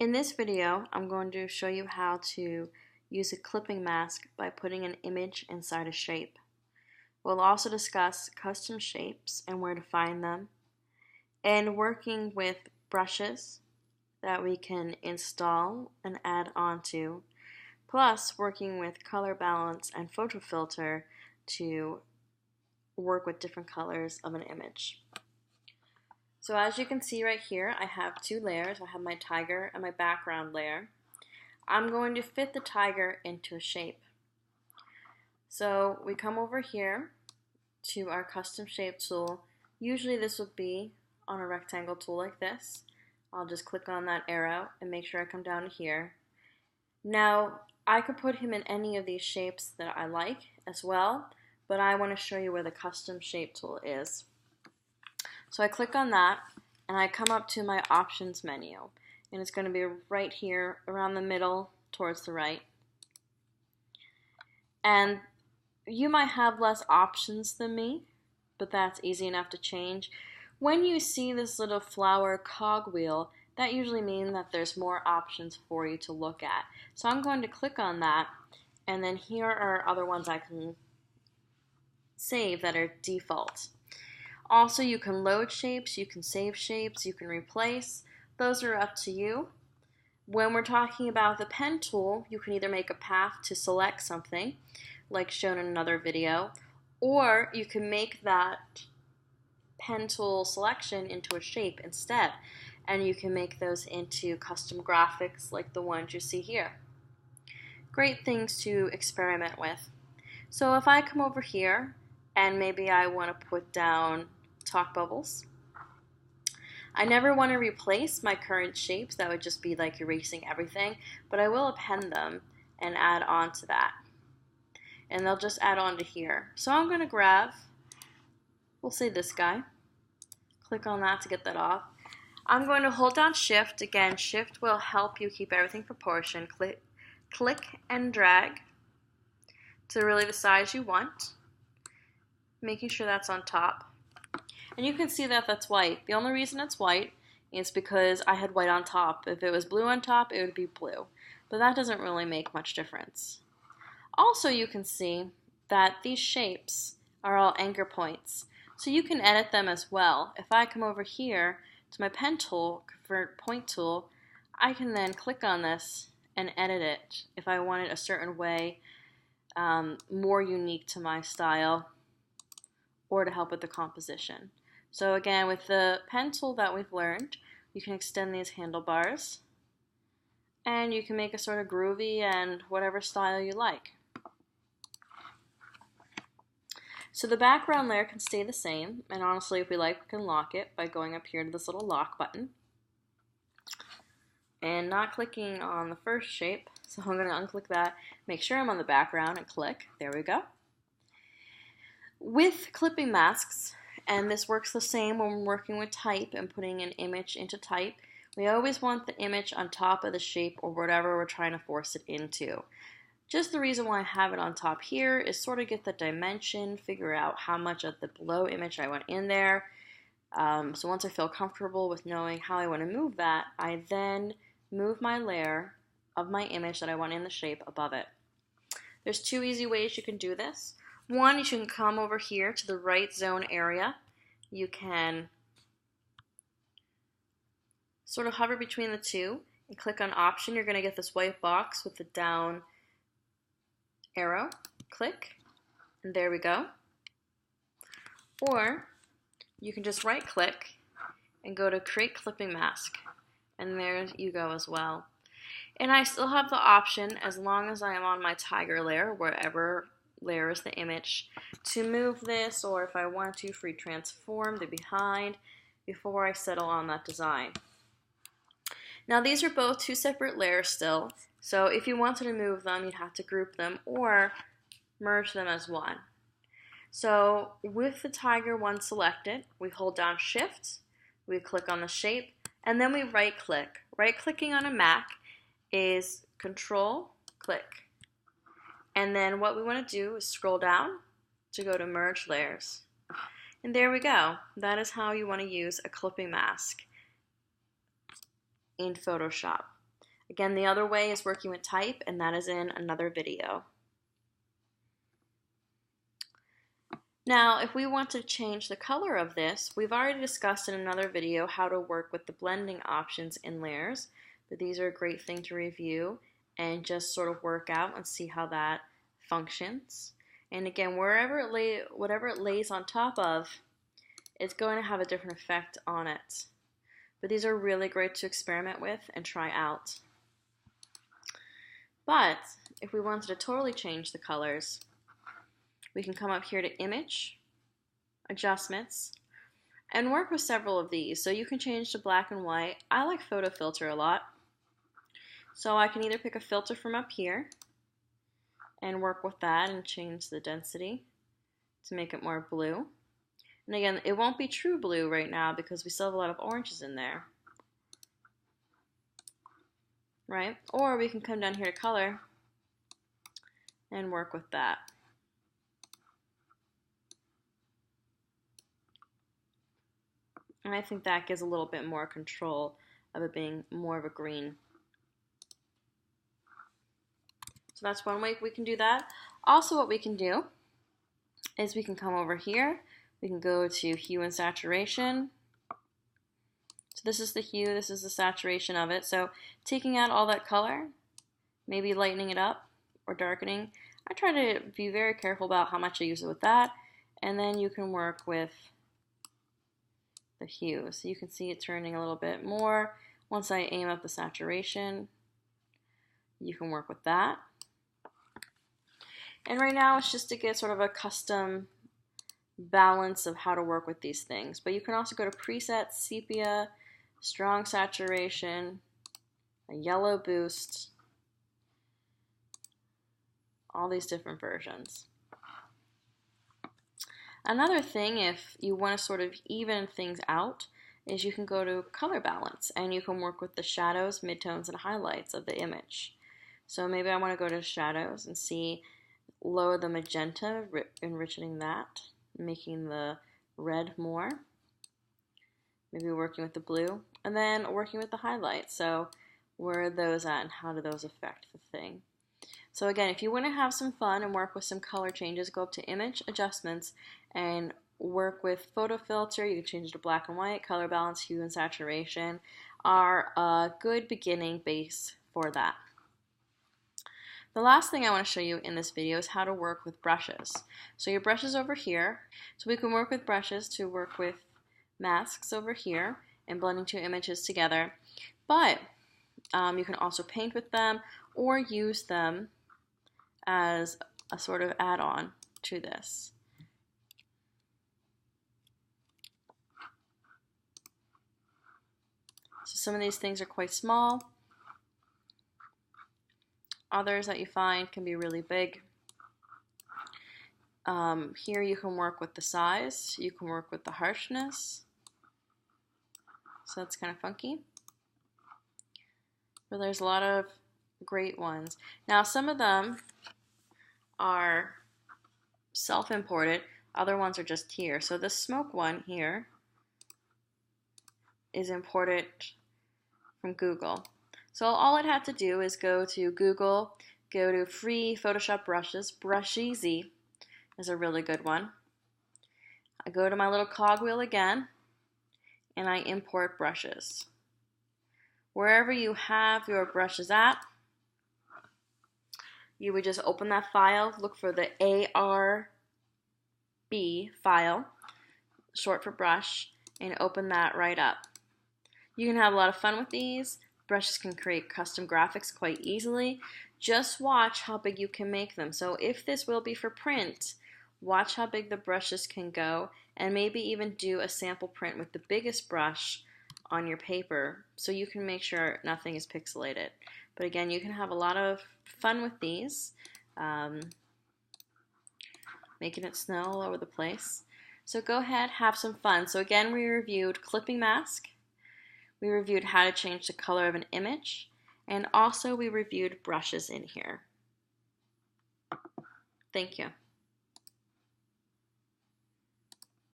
In this video, I'm going to show you how to use a clipping mask by putting an image inside a shape. We'll also discuss custom shapes and where to find them, and working with brushes that we can install and add onto, plus working with color balance and photo filter to work with different colors of an image. So as you can see right here, I have two layers. I have my tiger and my background layer. I'm going to fit the tiger into a shape. So we come over here to our custom shape tool. Usually this would be on a rectangle tool like this. I'll just click on that arrow and make sure I come down to here. Now I could put him in any of these shapes that I like as well, but I want to show you where the custom shape tool is. So I click on that and I come up to my options menu, and it's going to be right here around the middle towards the right. And you might have less options than me, but that's easy enough to change. When you see this little flower cogwheel, that usually means that there's more options for you to look at. So I'm going to click on that, and then here are other ones I can save that are default. Also, you can load shapes, you can save shapes, you can replace. Those are up to you. When we're talking about the pen tool, you can either make a path to select something, like shown in another video, or you can make that pen tool selection into a shape instead, and you can make those into custom graphics like the ones you see here. Great things to experiment with. So if I come over here and maybe I want to put down talk bubbles, I never want to replace my current shapes. That would just be like erasing everything, but I will append them and add on to that, and they'll just add on to here. So I'm going to grab, we'll say this guy, click on that to get that off. I'm going to hold down shift. Again, shift will help you keep everything proportioned. Click and drag to really the size you want, making sure that's on top. And you can see that that's white. The only reason it's white is because I had white on top. If it was blue on top, it would be blue. But that doesn't really make much difference. Also, you can see that these shapes are all anchor points, so you can edit them as well. If I come over here to my pen tool, convert point tool, I can then click on this and edit it if I want it a certain way, more unique to my style, or to help with the composition. So again, with the pen tool that we've learned, you can extend these handlebars, and you can make a sort of groovy and whatever style you like. So the background layer can stay the same, and honestly, if we like, we can lock it by going up here to this little lock button and not clicking on the first shape. So I'm going to unclick that, make sure I'm on the background, and click. There we go. With clipping masks, and this works the same when we're working with type and putting an image into type, we always want the image on top of the shape or whatever we're trying to force it into. Just the reason why I have it on top here is sort of get the dimension, figure out how much of the below image I want in there. So once I feel comfortable with knowing how I want to move that, I then move my layer of my image that I want in the shape above it. There's two easy ways you can do this. One, you can come over here to the right zone area. You can sort of hover between the two and click on option. You're going to get this white box with the down arrow. Click, and there we go. Or you can just right click and go to create clipping mask, and there you go as well. And I still have the option, as long as I am on my tiger layer, wherever layer is the image, to move this, or if I want to, free transform the behind before I settle on that design. Now these are both two separate layers still, so if you wanted to move them, you'd have to group them or merge them as one. So with the tiger one selected, we hold down shift, we click on the shape, and then we right click. Right clicking on a Mac is control click. And then what we want to do is scroll down to go to merge layers. And there we go. That is how you want to use a clipping mask in Photoshop. Again, the other way is working with type, and that is in another video. Now, if we want to change the color of this, we've already discussed in another video how to work with the blending options in layers, but these are a great thing to review and just sort of work out and see how that functions. And again, whatever it lays on top of, it's going to have a different effect on it. But these are really great to experiment with and try out. But if we wanted to totally change the colors, we can come up here to Image, Adjustments, and work with several of these. So you can change to black and white. I like Photo Filter a lot. So I can either pick a filter from up here and work with that and change the density to make it more blue. And again, it won't be true blue right now because we still have a lot of oranges in there. Right? Or we can come down here to Color and work with that. And I think that gives a little bit more control of it being more of a green. So that's one way we can do that. Also, what we can do is we can come over here. We can go to Hue and Saturation. So this is the hue, this is the saturation of it. So taking out all that color, maybe lightening it up or darkening. I try to be very careful about how much I use it with that. And then you can work with the hue. So you can see it turning a little bit more. Once I aim up the saturation, you can work with that. And right now it's just to get sort of a custom balance of how to work with these things. But you can also go to Presets, Sepia, Strong Saturation, a Yellow Boost, all these different versions. Another thing, if you want to sort of even things out, is you can go to Color Balance and you can work with the shadows, midtones, and highlights of the image. So maybe I want to go to shadows and see, lower the magenta, enriching that, making the red more. Maybe working with the blue, and then working with the highlights. So where are those at and how do those affect the thing? So again, if you want to have some fun and work with some color changes, go up to Image, Adjustments, and work with Photo Filter. You can change it to black and white. Color Balance, Hue, and Saturation are a good beginning base for that. The last thing I want to show you in this video is how to work with brushes. So your brush is over here. So we can work with brushes to work with masks over here and blending two images together. But you can also paint with them or use them as a sort of add-on to this. So some of these things are quite small. Others that you find can be really big. Here you can work with the size, you can work with the harshness. So that's kind of funky. But there's a lot of great ones. Now some of them are self-imported, other ones are just here. So the smoke one here is imported from Google. So all it had to do is go to Google, go to free Photoshop brushes. Brusheezy is a really good one. I go to my little cogwheel again, and I import brushes. Wherever you have your brushes at, you would just open that file, look for the ARB file, short for brush, and open that right up. You can have a lot of fun with these. Brushes can create custom graphics quite easily. Just watch how big you can make them. So if this will be for print, watch how big the brushes can go and maybe even do a sample print with the biggest brush on your paper so you can make sure nothing is pixelated. But again, you can have a lot of fun with these, making it snow all over the place. So go ahead, have some fun. So again, we reviewed clipping mask, we reviewed how to change the color of an image, and also we reviewed brushes in here. Thank you.